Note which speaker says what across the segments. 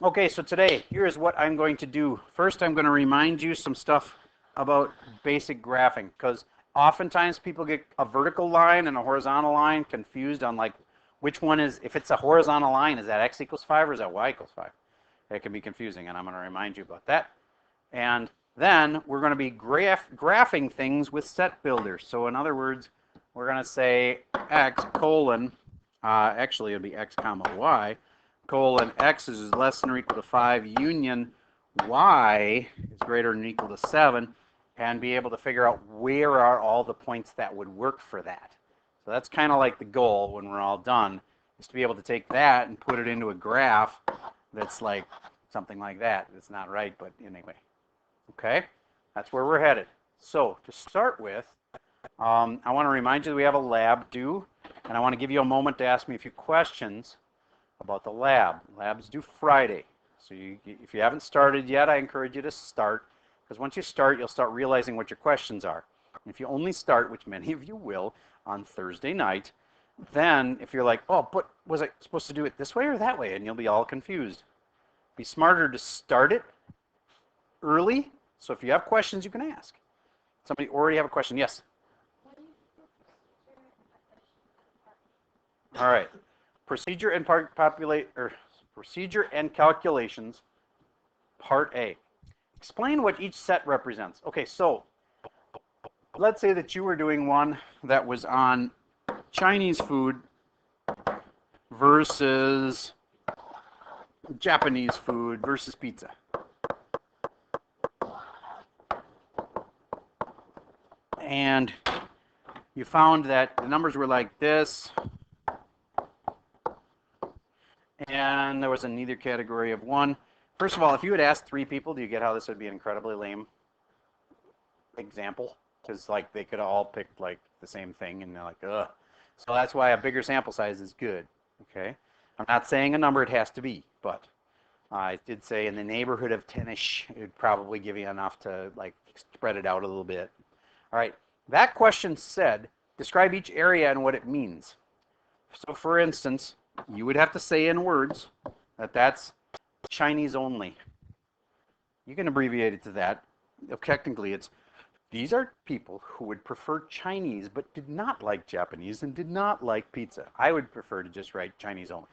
Speaker 1: Okay, so today, here's what I'm going to do. First, I'm going to remind you some stuff about basic graphing, because oftentimes people get a vertical line and a horizontal line confused on like which one is, if it's a horizontal line, is that x equals 5 or is that y equals 5? It can be confusing, and I'm going to remind you about that. And then we're going to be graphing things with set builders. So in other words, we're going to say x colon, actually it'll be x comma y, colon x is less than or equal to 5 union y is greater than or equal to 7, and be able to figure out where are all the points that would work for that. So that's kind of like the goal when we're all done, is to be able to take that and put it into a graph that's like something like that. It's not right, but anyway. Okay, that's where we're headed. So to start with, I want to remind you that we have a lab due, and I want to give you a moment to ask me a few questions about the lab. Lab's due Friday. So if you haven't started yet, I encourage you to start, because once you start, you'll start realizing what your questions are. And if you only start, which many of you will, on Thursday night, then if you're like, oh, but was I supposed to do it this way or that way? And you'll be all confused. Be smarter to start it early. So if you have questions, you can ask. Somebody already have a question? Yes? All right. Procedure and procedure and calculations, part A. Explain what each set represents. Okay, so let's say that you were doing one that was on Chinese food versus Japanese food versus pizza. And you found that the numbers were like this, and there was a neither category of 1. First of all, if you had asked 3 people, do you get how this would be an incredibly lame example? Because like they could all pick like the same thing, and they're like, ugh. So that's why a bigger sample size is good. Okay, I'm not saying a number it has to be, but I did say in the neighborhood of 10ish, it would probably give you enough to like spread it out a little bit. All right, that question said, describe each area and what it means. So for instance, you would have to say in words that that's Chinese only. You can abbreviate it to that. Technically, it's these are people who would prefer Chinese but did not like Japanese and did not like pizza. I would prefer to just write Chinese only.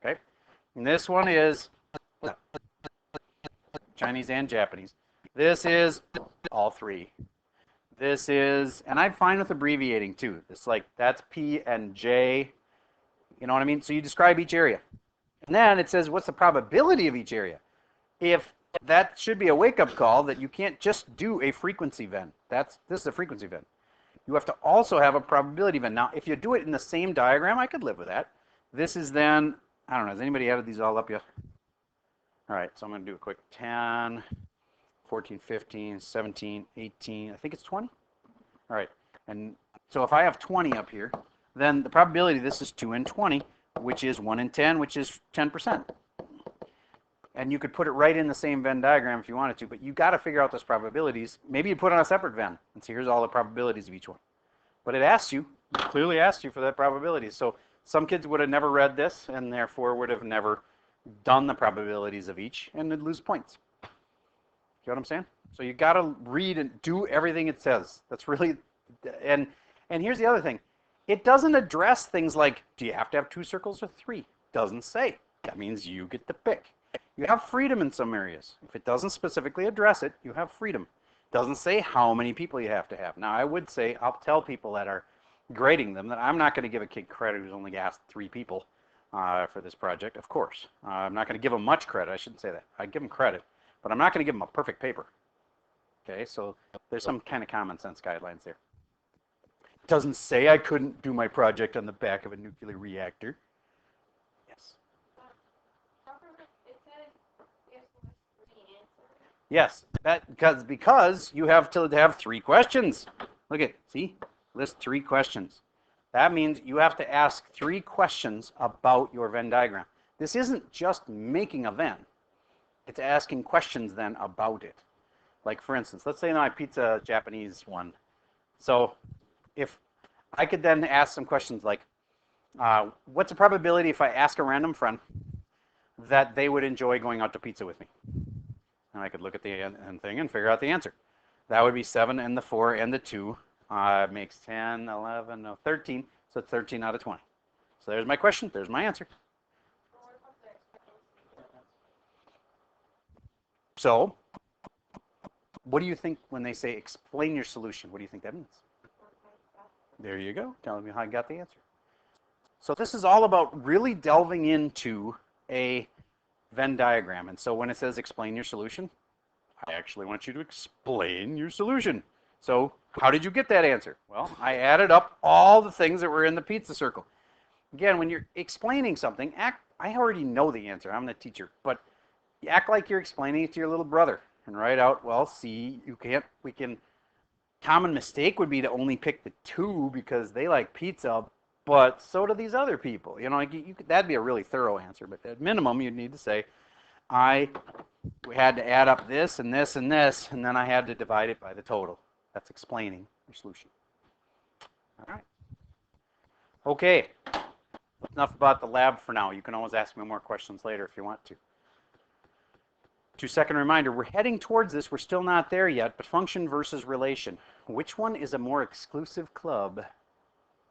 Speaker 1: Okay? And this one is Chinese and Japanese. This is all 3. This is, and I'm fine with abbreviating too. It's like that's P and J. You know what I mean? So you describe each area. And then it says, what's the probability of each area? If that should be a wake-up call that you can't just do a frequency Venn. This is a frequency Venn. You have to also have a probability Venn. Now, if you do it in the same diagram, I could live with that. This is then, I don't know, has anybody added these all up yet? All right, so I'm going to do a quick 10, 14, 15, 17, 18, I think it's 20. All right, and so if I have 20 up here, then the probability of this is 2 in 20, which is 1 in 10, which is 10%. And you could put it right in the same Venn diagram if you wanted to, but you got to figure out those probabilities. Maybe you put on a separate Venn and see here's all the probabilities of each one. But it asks you, clearly asks you for that probability. So some kids would have never read this and therefore would have never done the probabilities of each and would lose points. You know what I'm saying? So you got to read and do everything it says. That's really, and here's the other thing. It doesn't address things like, do you have to have 2 circles or 3? Doesn't say. That means you get to pick. You have freedom in some areas. If it doesn't specifically address it, you have freedom. It doesn't say how many people you have to have. Now, I would say, I'll tell people that are grading them that I'm not going to give a kid credit who's only asked 3 people for this project, of course. I'm not going to give them much credit. I shouldn't say that. I give them credit, but I'm not going to give them a perfect paper. Okay, so there's some kind of common sense guidelines there. It doesn't say I couldn't do my project on the back of a nuclear reactor. Yes. Yes, because you have to have 3 questions. Look at, see, list 3 questions. That means you have to ask 3 questions about your Venn diagram. This isn't just making a Venn. It's asking questions then about it. Like for instance, let's say my pizza Japanese one. So if I could then ask some questions like, what's the probability if I ask a random friend that they would enjoy going out to pizza with me. And I could look at the thing and figure out the answer. That would be 7 and the 4 and the 2 makes 10, 11, no, 13. So it's 13 out of 20. So there's my question. There's my answer. So what do you think when they say explain your solution? What do you think that means? There you go. Telling me how I got the answer. So this is all about really delving into a Venn diagram. And so when it says explain your solution, I actually want you to explain your solution. So how did you get that answer? Well, I added up all the things that were in the pizza circle. Again, when you're explaining something, I already know the answer. I'm the teacher. But you act like you're explaining it to your little brother and write out, well, see, common mistake would be to only pick the 2 because they like pizza, but so do these other people. You know, that'd be a really thorough answer, but at minimum, you'd need to say, we had to add up this and this and this, and then I had to divide it by the total. That's explaining your solution. All right. Okay. Enough about the lab for now. You can always ask me more questions later if you want to. 2-second reminder, we're heading towards this. We're still not there yet, but function versus relation. Which one is a more exclusive club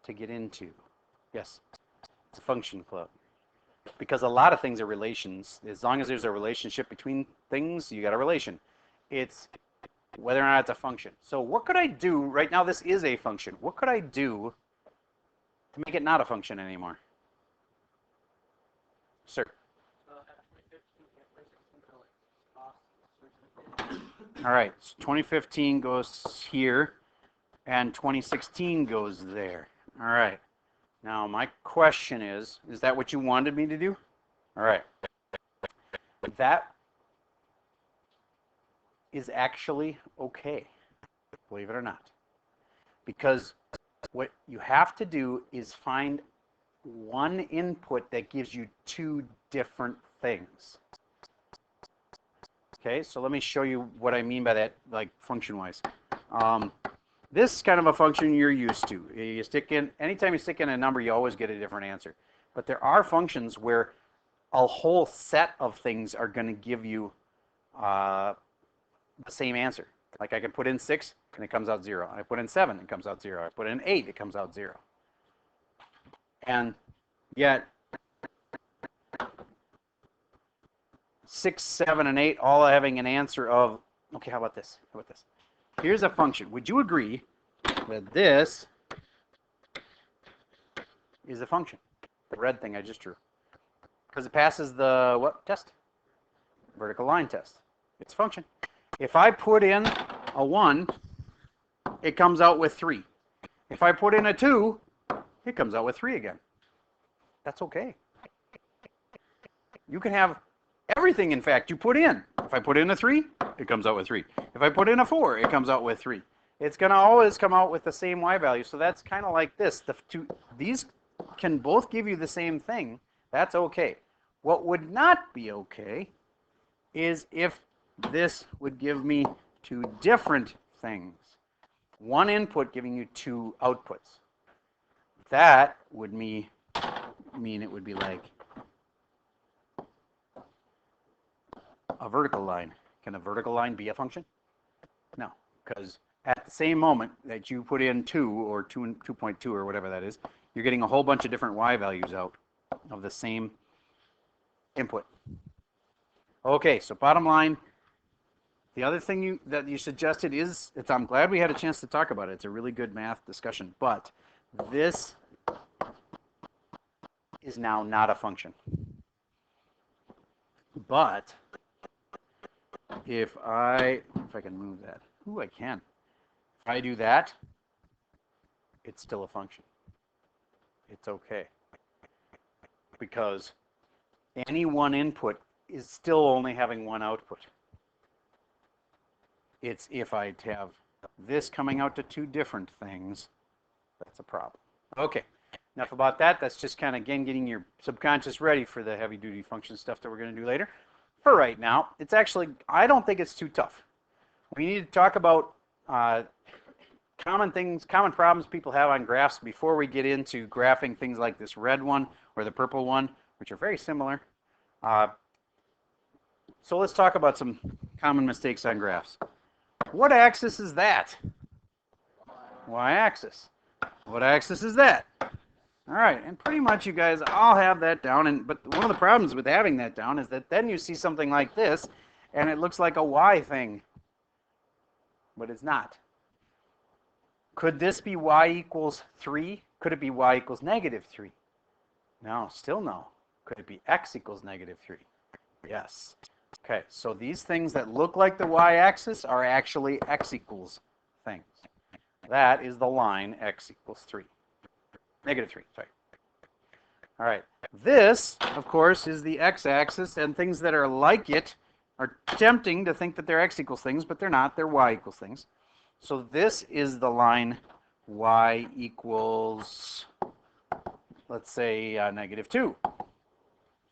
Speaker 1: to get into? Yes, it's a function club. Because a lot of things are relations. As long as there's a relationship between things, you got a relation. It's whether or not it's a function. So what could I do? Right now, this is a function. What could I do to make it not a function anymore? Sir. All right, so 2015 goes here, and 2016 goes there. All right. Now, my question is that what you wanted me to do? All right. That is actually okay, believe it or not. Because what you have to do is find one input that gives you 2 different things. Okay, so let me show you what I mean by that, like function-wise. This is kind of a function you're used to. You stick in, anytime you stick in a number, you always get a different answer. But there are functions where a whole set of things are going to give you the same answer. Like I can put in 6 and it comes out 0. I put in 7 and it comes out 0. I put in 8, it comes out 0. And yet 6, 7, and 8 all having an answer of, okay, how about this? How about this? Here's a function. Would you agree that this is a function? The red thing I just drew. Because it passes the what test? Vertical line test. It's a function. If I put in a 1, it comes out with 3. If I put in a 2, it comes out with 3 again. That's okay. You can have everything, in fact, you put in. If I put in a 3, it comes out with 3. If I put in a 4, it comes out with 3. It's going to always come out with the same y value. So that's kind of like this. These can both give you the same thing. That's okay. What would not be okay is if this would give me 2 different things. One input giving you 2 outputs. That would mean it would be like a vertical line. Can a vertical line be a function? No, because at the same moment that you put in 2 or 2.2 or whatever that is, you're getting a whole bunch of different y values out of the same input. Okay, so bottom line, the other thing that you suggested is, I'm glad we had a chance to talk about it. It's a really good math discussion, but this is now not a function. But if I can move that, ooh, I can. If I do that, it's still a function. It's okay. Because any one input is still only having one output. It's if I have this coming out to 2 different things, that's a problem. Okay, enough about that. That's just kind of, again, getting your subconscious ready for the heavy-duty function stuff that we're going to do later. For right now, it's actually, I don't think it's too tough. We need to talk about common things, common problems people have on graphs before we get into graphing things like this red one or the purple one, which are very similar. So let's talk about some common mistakes on graphs. What axis is that? Y-axis. What axis is that? All right, and pretty much you guys all have that down. But one of the problems with having that down is that then you see something like this, and it looks like a Y thing, but it's not. Could this be Y equals 3? Could it be Y equals -3? No, still no. Could it be X equals -3? Yes. Okay, so these things that look like the Y-axis are actually X equals things. That is the line X equals 3. -3, sorry. All right. This, of course, is the X-axis, and things that are like it are tempting to think that they're X equals things, but they're not. They're Y equals things. So this is the line Y equals, let's say, -2.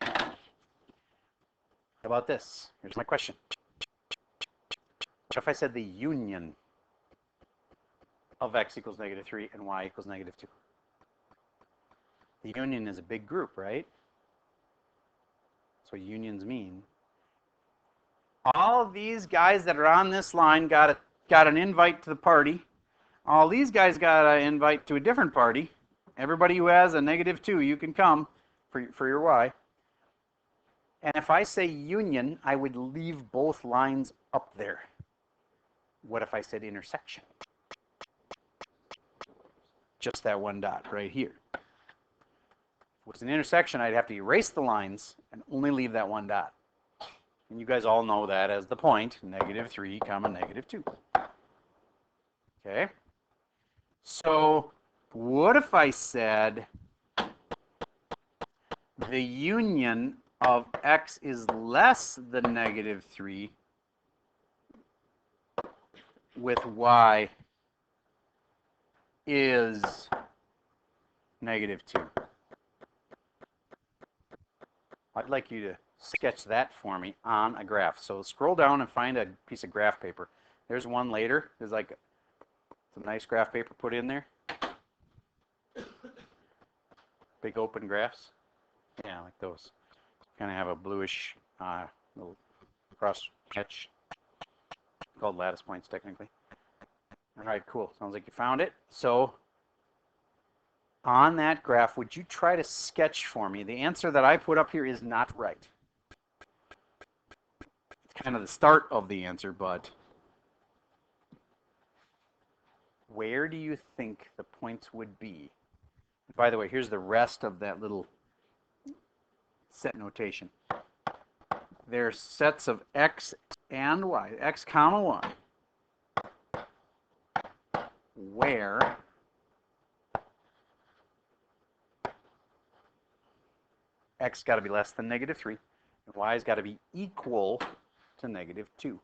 Speaker 1: How about this? Here's my question. What if I said the union of X equals -3 and Y equals -2? The union is a big group, right? That's what unions mean. All of these guys that are on this line got an invite to the party. All these guys got an invite to a different party. Everybody who has a -2, you can come for your Y. And if I say union, I would leave both lines up there. What if I said intersection? Just that one dot right here. If it was an intersection, I'd have to erase the lines and only leave that one dot. And you guys all know that as the point, -3, -2. Okay? So what if I said the union of X is less than -3 with Y is -2? I'd like you to sketch that for me on a graph. So scroll down and find a piece of graph paper. There's one later. There's like some nice graph paper put in there. Big open graphs. Yeah, like those. Kind of have a bluish little cross hatch. Called lattice points technically. All right, cool. Sounds like you found it. So on that graph, would you try to sketch for me? The answer that I put up here is not right. It's kind of the start of the answer, but where do you think the points would be? By the way, here's the rest of that little set notation. They're sets of X and Y, X comma Y, where X got to be less than -3, and Y has got to be equal to -2.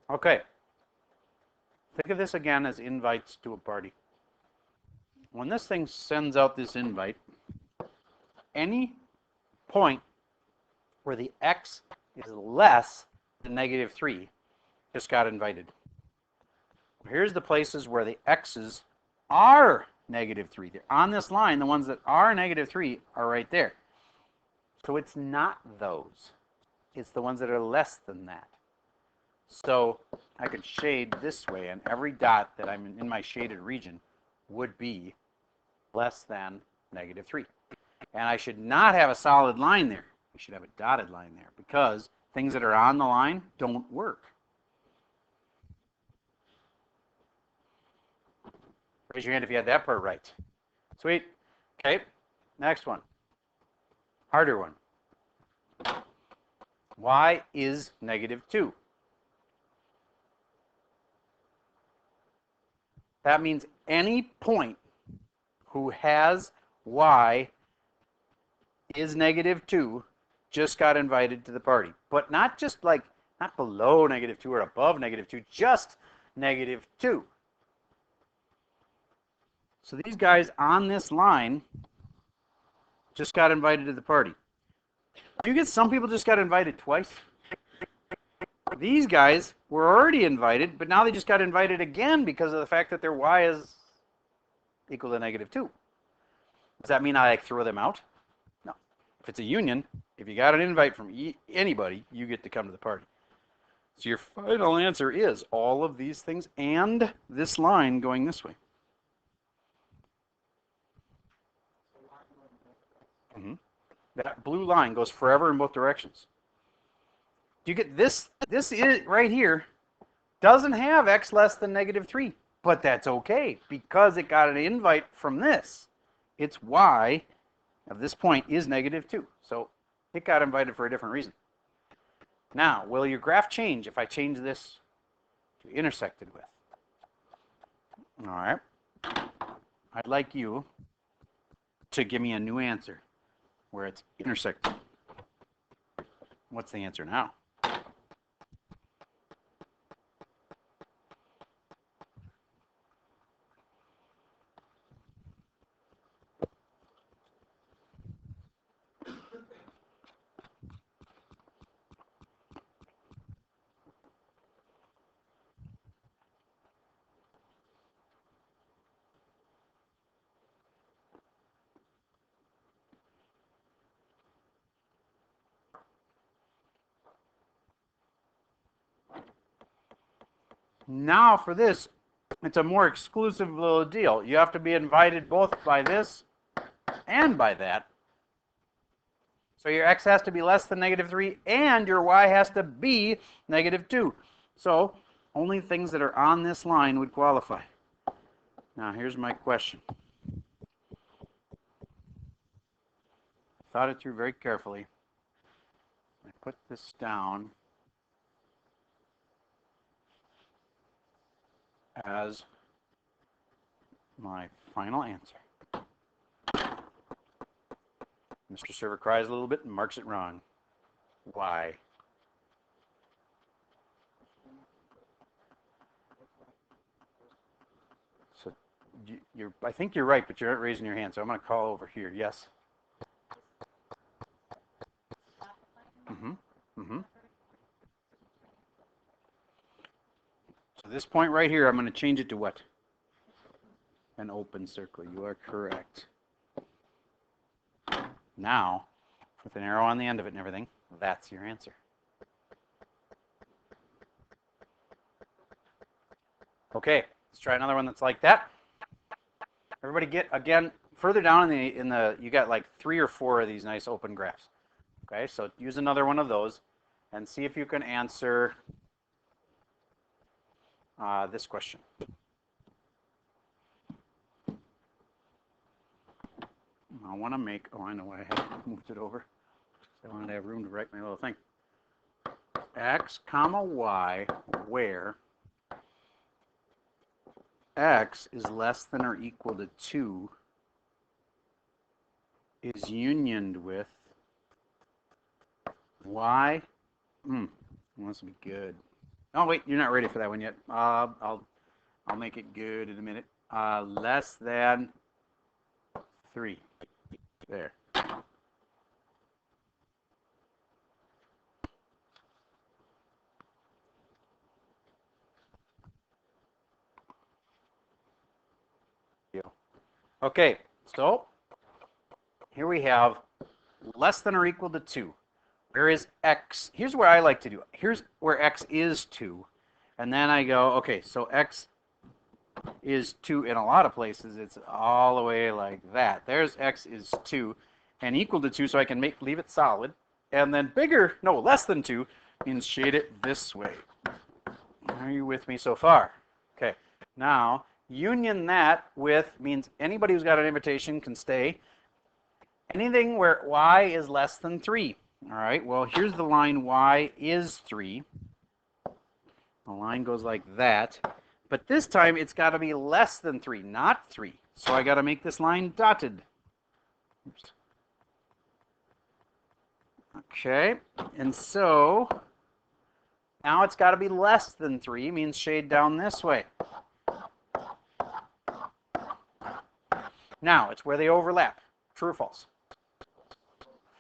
Speaker 1: Okay. Think of this again as invites to a party. When this thing sends out this invite, any point where the X is less than -3 just got invited. Here's the places where the X's are -3. They're on this line. The ones that are -3 are right there. So it's not those. It's the ones that are less than that. So I could shade this way, and every dot that I'm in my shaded region would be less than -3. And I should not have a solid line there. I should have a dotted line there because things that are on the line don't work. Raise your hand if you had that part right. Sweet. Okay, next one. Harder one. Y is -2. That means any point who has y is -2 just got invited to the party. But not just like, not below -2 or above -2, just -2. So these guys on this line just got invited to the party. You get some people just got invited twice. These guys were already invited, but now they just got invited again because of the fact that their y is equal to -2. Does that mean I like throw them out? No. If it's a union, if you got an invite from anybody, you get to come to the party. So your final answer is all of these things and this line going this way. That blue line goes forever in both directions. You get this is right here doesn't have x less than -3, but that's okay because it got an invite from this. Its y of this point is -2, so it got invited for a different reason. Now, will your graph change if I change this to intersected with? All right. I'd like you to give me a new answer where it's intersected. What's the answer now? Now for this, it's a more exclusive little deal. You have to be invited both by this and by that. So your x has to be less than -3 and your y has to be -2. So only things that are on this line would qualify. Now here's my question. Thought it through very carefully. I put this down as my final answer. Mr. Server cries a little bit and marks it wrong. Why? So I think you're right, but you're not raising your hand, so I'm going to call over here. Yes? So this point right here, I'm going to change it to what? An open circle. You are correct. Now, with an arrow on the end of it and everything, that's your answer. Okay, let's try another one that's like that. Everybody get, again, further down in the you got like 3 or 4 of these nice open graphs. Okay, so use another one of those and see if you can answer this question. I want to make, oh, I know why I had moved it over. I wanted to have room to write my little thing. X comma y where x is less than or equal to 2 is unioned with y. This will be good. Oh wait, you're not ready for that one yet. I'll make it good in a minute. Less than 3. There. Okay, so here we have less than or equal to 2. Where is x? Here's where I like to do it. Here's where x is 2. And then I go, okay, so x is 2 in a lot of places. It's all the way like that. There's x is 2 and equal to 2, so I can leave it solid. And then bigger, no, less than 2 means shade it this way. Are you with me so far? Okay, now union that with means anybody who's got an invitation can stay. Anything where y is less than 3. All right, well, here's the line y is 3. The line goes like that. But this time it's got to be less than 3, not 3. So I got to make this line dotted. Oops. Okay, and so now it's got to be less than 3, means shade down this way. Now it's where they overlap. True or false?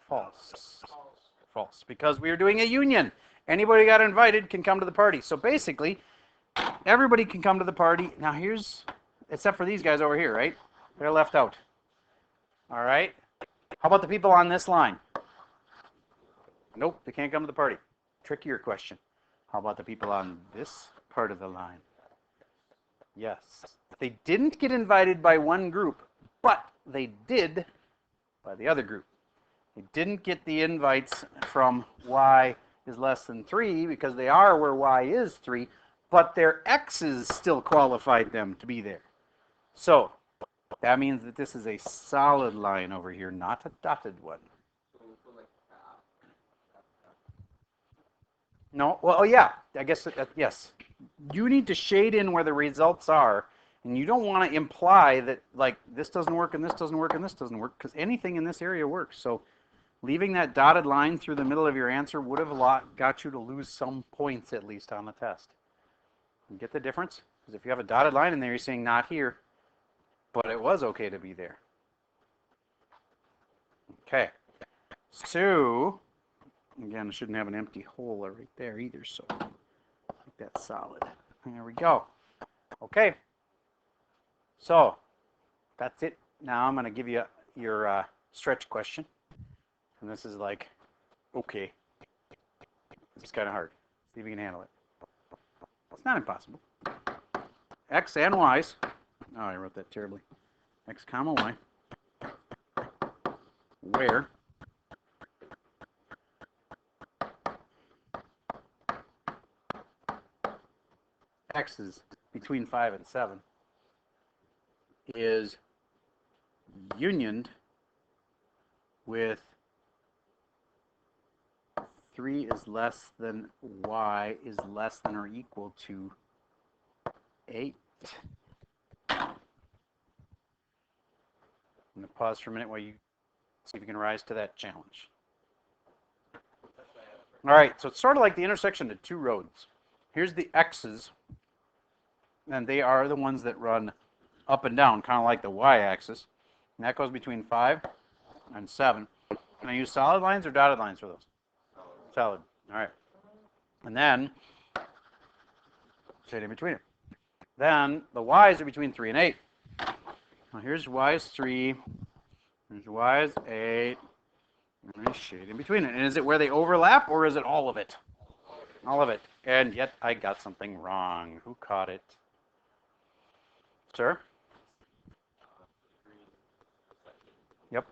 Speaker 1: False. False. Because we are doing a union. Anybody who got invited can come to the party. So basically, everybody can come to the party. Now here's, except for these guys over here, right? They're left out. All right. How about the people on this line? Nope, they can't come to the party. Trickier question. How about the people on this part of the line? Yes. They didn't get invited by one group, but they did by the other group. They didn't get the invites from y is less than 3 because they are where y is 3, but their x's still qualified them to be there. So that means that this is a solid line over here, not a dotted one. No, well, oh yeah, I guess, yes. You need to shade in where the results are, and you don't want to imply that, like, this doesn't work, and this doesn't work, and this doesn't work, because anything in this area works. So leaving that dotted line through the middle of your answer would have got you to lose some points, at least, on the test. You get the difference? Because if you have a dotted line in there, you're saying not here, but it was okay to be there. Okay. So, again, I shouldn't have an empty hole right there either, so make that solid. There we go. Okay. So, that's it. Now I'm going to give you your stretch question. And this is like, okay. It's kind of hard. See if you can handle it. It's not impossible. X and Y's. Oh, I wrote that terribly. X comma Y. Where X is between 5 and 7 is unioned with 3 is less than y is less than or equal to 8. I'm going to pause for a minute while you see if you can rise to that challenge. All right, so it's sort of like the intersection of two roads. Here's the x's, and they are the ones that run up and down, kind of like the y-axis. And that goes between 5 and 7. Can I use solid lines or dotted lines for those? Solid. All right. And then, shade in between it. Then, the y's are between 3 and 8. Now, here's y is 3. Here's y is 8. And there's shade in between it. And is it where they overlap, or is it all of it? All of it. And yet, I got something wrong. Who caught it? Sir? Yep.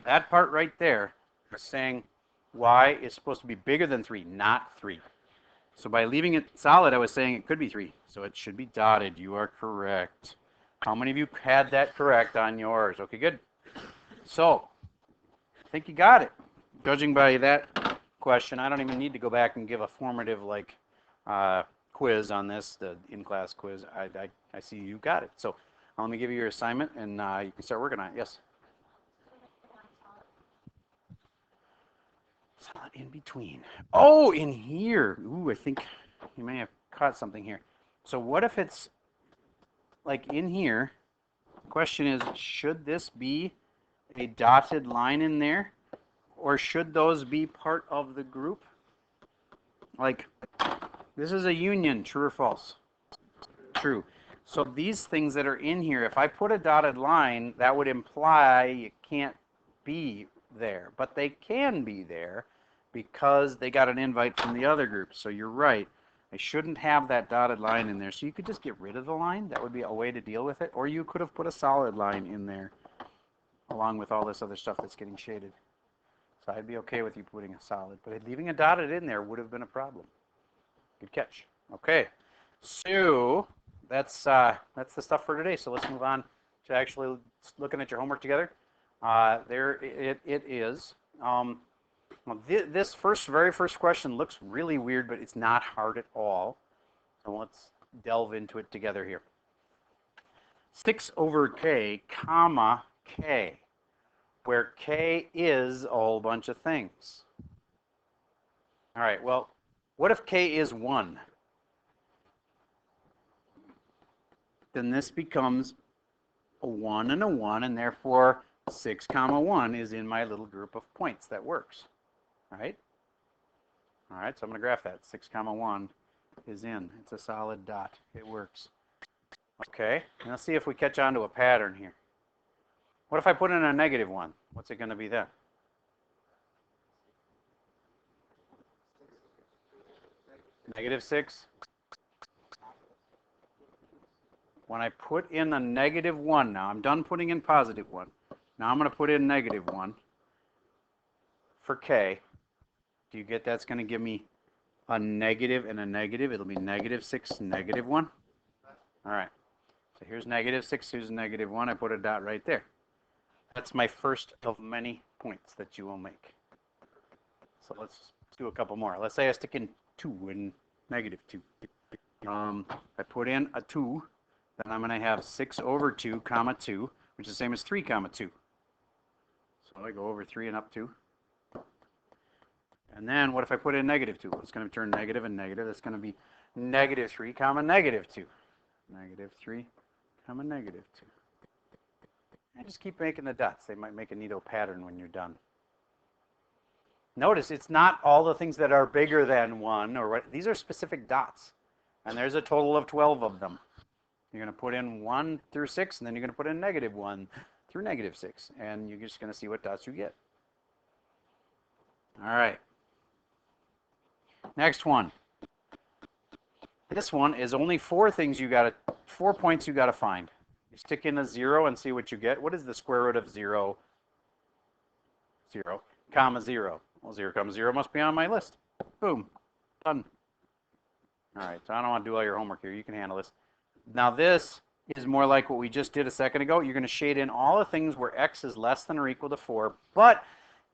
Speaker 1: That part right there is saying y is supposed to be bigger than 3, not 3. So by leaving it solid, I was saying it could be 3. So it should be dotted. You are correct. How many of you had that correct on yours? Okay, good. So I think you got it. Judging by that question, I don't even need to go back and give a formative like quiz on this, the in-class quiz. I see you got it. So let me give you your assignment, and you can start working on it. Yes? Solid in between. Oh, in here. Ooh, I think you may have caught something here. So what if it's like in here? The question is, should this be a dotted line in there? Or should those be part of the group? Like, this is a union, true or false? True. So these things that are in here, if I put a dotted line, that would imply you can't be there. But they can be there because they got an invite from the other group. So you're right. I shouldn't have that dotted line in there. So you could just get rid of the line. That would be a way to deal with it. Or you could have put a solid line in there along with all this other stuff that's getting shaded. So I'd be okay with you putting a solid. But leaving a dotted in there would have been a problem. Good catch. Okay. So that's the stuff for today. So let's move on to actually looking at your homework together. There it is. This very first question looks really weird, but it's not hard at all. So let's delve into it together here. 6 over k, comma, k, where k is a whole bunch of things. All right, well, what if k is 1? Then this becomes a 1 and a 1, and therefore 6 comma 1 is in my little group of points. That works. All right? All right, so I'm going to graph that. 6 comma 1 is in. It's a solid dot. It works. Okay, and let's see if we catch on to a pattern here. What if I put in a negative 1? What's it going to be then? Negative 6. When I put in a negative 1 now, I'm done putting in positive 1. Now I'm going to put in negative 1 for k. Do you get that's going to give me a negative and a negative? It'll be negative 6, negative 1. All right. So here's negative 6, here's negative 1. I put a dot right there. That's my first of many points that you will make. So let's do a couple more. Let's say I stick in 2 and negative 2. I put in a 2. Then I'm going to have 6 over 2, comma 2, which is the same as 3, comma 2. So I go over 3 and up 2. And then what if I put in negative 2? Well, it's going to turn negative and negative. That's going to be negative 3, comma negative 2. Negative 3, comma negative 2. And just keep making the dots. They might make a neato pattern when you're done. Notice it's not all the things that are bigger than 1. Or what. These are specific dots. And there's a total of 12 of them. You're going to put in 1 through 6, and then you're going to put in negative 1 through negative 6. And you're just going to see what dots you get. All right. Next one. This one is only 4 things 4 points you got to find. You stick in a 0 and see what you get. What is the square root of 0? 0, comma 0. Well, 0, comma 0 must be on my list. Boom. Done. All right. So I don't want to do all your homework here. You can handle this. Now this is more like what we just did a second ago. You're going to shade in all the things where x is less than or equal to 4, but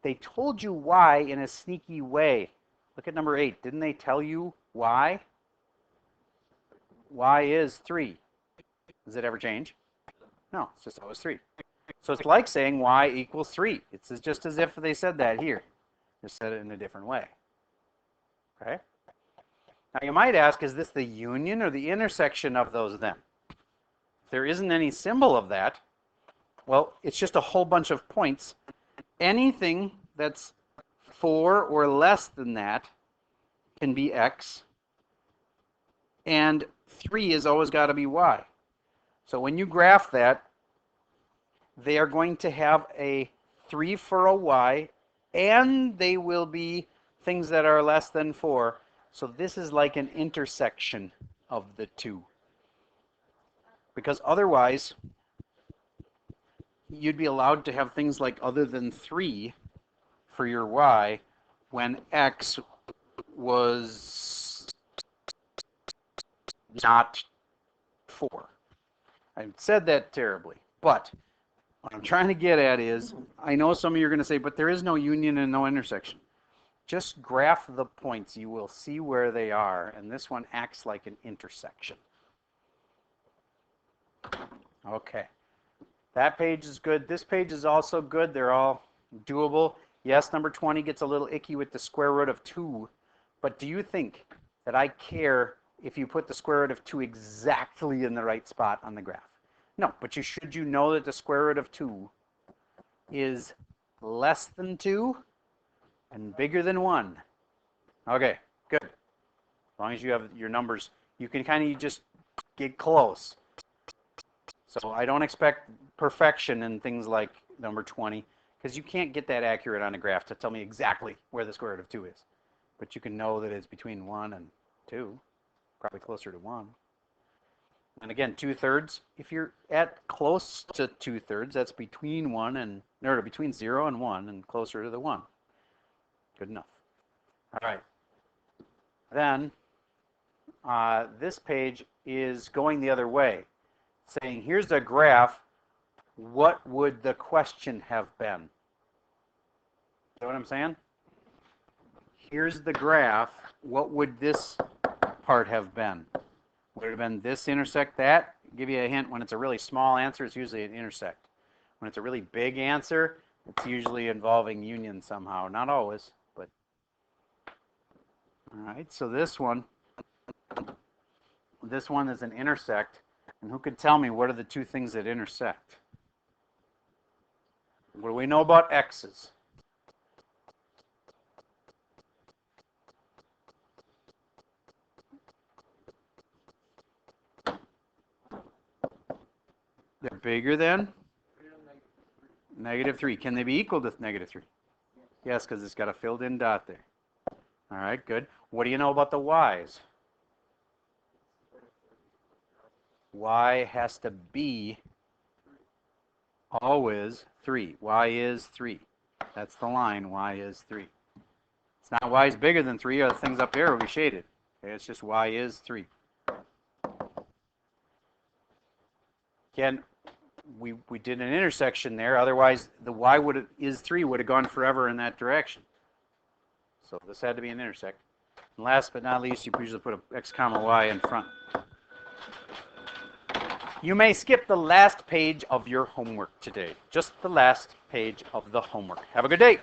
Speaker 1: they told you why in a sneaky way. Look at number 8. Didn't they tell you why? Y is 3. Does it ever change? No, it's just always 3. So it's like saying y equals 3. It's just as if they said that here. Just said it in a different way. Okay? Now you might ask, is this the union or the intersection of those then? If there isn't any symbol of that, well, it's just a whole bunch of points. Anything that's 4 or less than that can be x, and 3 has always got to be y. So when you graph that, they are going to have a 3 for a y, and they will be things that are less than 4. So this is like an intersection of the two. Because otherwise, you'd be allowed to have things like other than 3 for your y when x was not 4. I said that terribly, but what I'm trying to get at is, I know some of you are going to say, but there is no union and no intersection. Just graph the points. You will see where they are, and this one acts like an intersection. Okay. That page is good. This page is also good. They're all doable. Yes, number 20 gets a little icky with the square root of 2, but do you think that I care if you put the square root of 2 exactly in the right spot on the graph? No, but you know that the square root of 2 is less than 2 and bigger than 1. Okay, good. As long as you have your numbers, you can kind of just get close. So I don't expect perfection in things like number 20, because you can't get that accurate on a graph to tell me exactly where the square root of 2 is. But you can know that it's between 1 and 2, probably closer to 1. And again, 2/3, if you're at close to 2/3, that's between 1 and, or between 0 and 1 and closer to the 1. Good enough. All right. Then this page is going the other way, saying here's a graph. What would the question have been? You know what I'm saying? Here's the graph. What would this part have been? Would it have been this intersect that? I'll give you a hint. When it's a really small answer, it's usually an intersect. When it's a really big answer, it's usually involving union somehow. Not always, but. All right, so this one is an intersect. And who could tell me what are the two things that intersect? What do we know about x's? They're bigger than? -3. Can they be equal to -3? Yes, because it's got a filled in dot there. All right, good. What do you know about the y's? Y has to be always 3. Y is 3. That's the line. Y is 3. It's not y is bigger than 3, or the things up there will be shaded. Okay, it's just y is 3. Again, we did an intersection there. Otherwise, the y is 3 would have gone forever in that direction. So this had to be an intersect. And last but not least, you usually put a x comma y in front. You may skip the last page of your homework today. Just the last page of the homework. Have a good day.